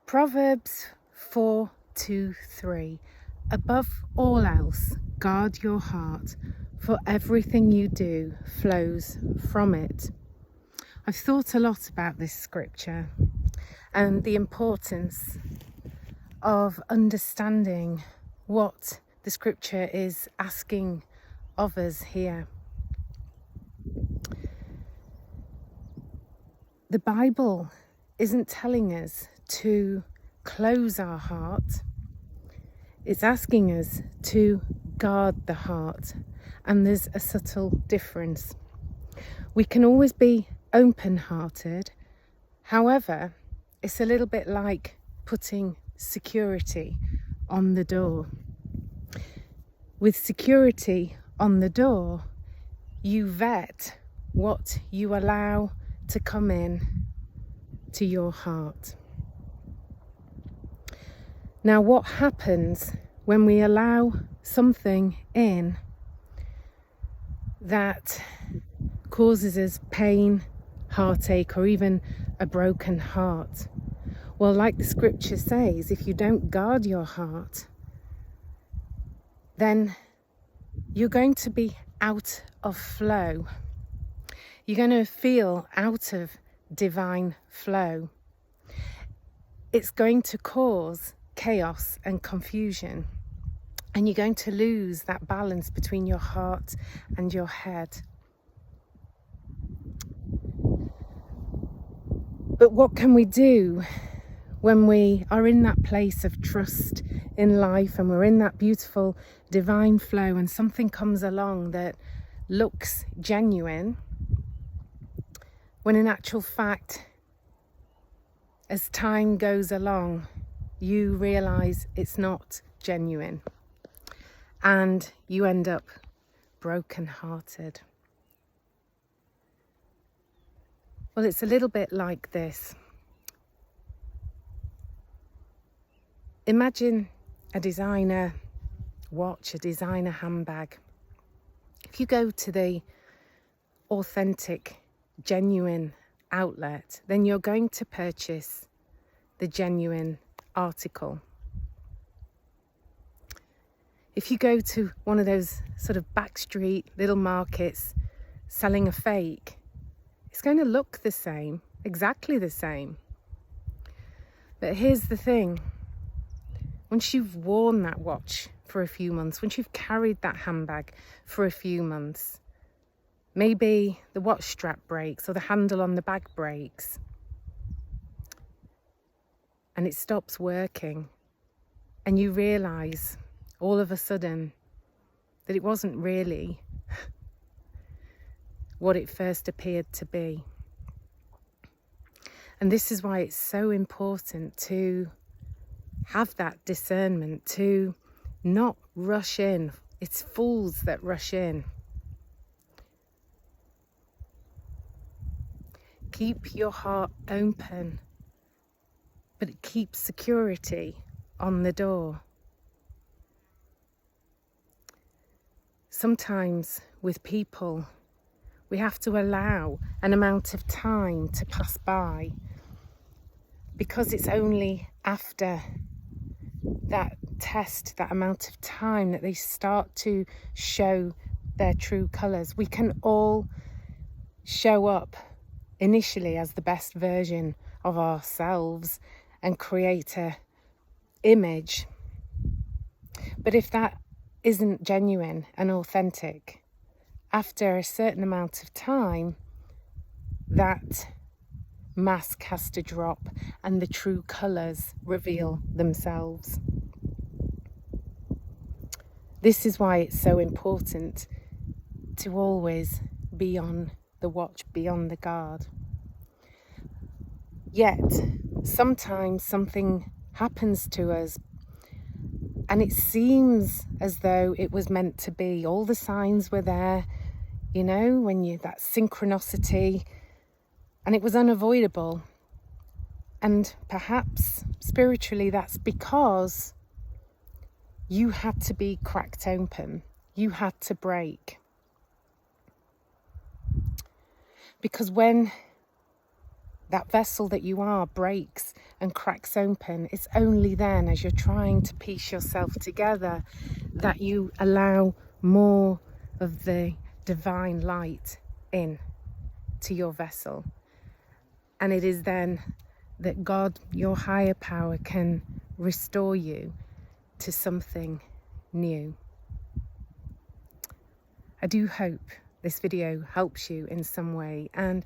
Proverbs 4:2-3. Above all else, guard your heart, for everything you do flows from it. I've thought a lot about this scripture and the importance of understanding what the scripture is asking of us here. The Bible isn't telling us to close our heart. It's asking us to guard the heart, and there's a subtle difference. We can always be open-hearted. However, it's a little bit like putting security on the door. With security on the door, you vet what you allow to come in to your heart. Now, what happens when we allow something in that causes us pain, heartache, or even a broken heart? Well, like the scripture says, if you don't guard your heart, then you're going to be out of flow. You're going to feel out of divine flow. It's going to cause chaos and confusion, and you're going to lose that balance between your heart and your head. But what can we do when we are in that place of trust in life and we're in that beautiful divine flow and something comes along that looks genuine, when in actual fact, as time goes along, you realise it's not genuine and you end up broken-hearted? Well, it's a little bit like this. Imagine a designer watch, a designer handbag. If you go to the authentic, genuine outlet, then you're going to purchase the genuine article. If you go to one of those sort of backstreet little markets selling a fake, it's going to look the same, exactly the same. But here's the thing. Once you've worn that watch for a few months, once you've carried that handbag for a few months, maybe the watch strap breaks or the handle on the bag breaks and it stops working, and you realise all of a sudden that it wasn't really what it first appeared to be. And this is why it's so important to have that discernment, to not rush in. It's fools that rush in. Keep your heart open, but it keeps security on the door. Sometimes with people, we have to allow an amount of time to pass by, because it's only after that test, that amount of time, that they start to show their true colours. We can all show up initially as the best version of ourselves and create a image. But if that isn't genuine and authentic, after a certain amount of time, that mask has to drop and the true colours reveal themselves. This is why it's so important to always be on the watch, be on the guard. Yet, sometimes something happens to us and it seems as though it was meant to be. All the signs were there, you know, that synchronicity, and it was unavoidable. And perhaps spiritually that's because you had to be cracked open. You had to break. Because when that vessel that you are breaks and cracks open, it's only then, as you're trying to piece yourself together, that you allow more of the divine light in to your vessel. And it is then that God, your higher power, can restore you to something new. I do hope this video helps you in some way, and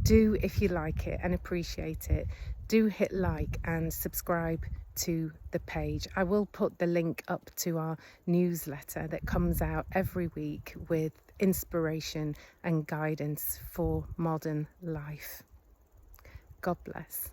do, if you like it and appreciate it, do hit like and subscribe to the page. I will put the link up to our newsletter that comes out every week with inspiration and guidance for modern life. God bless.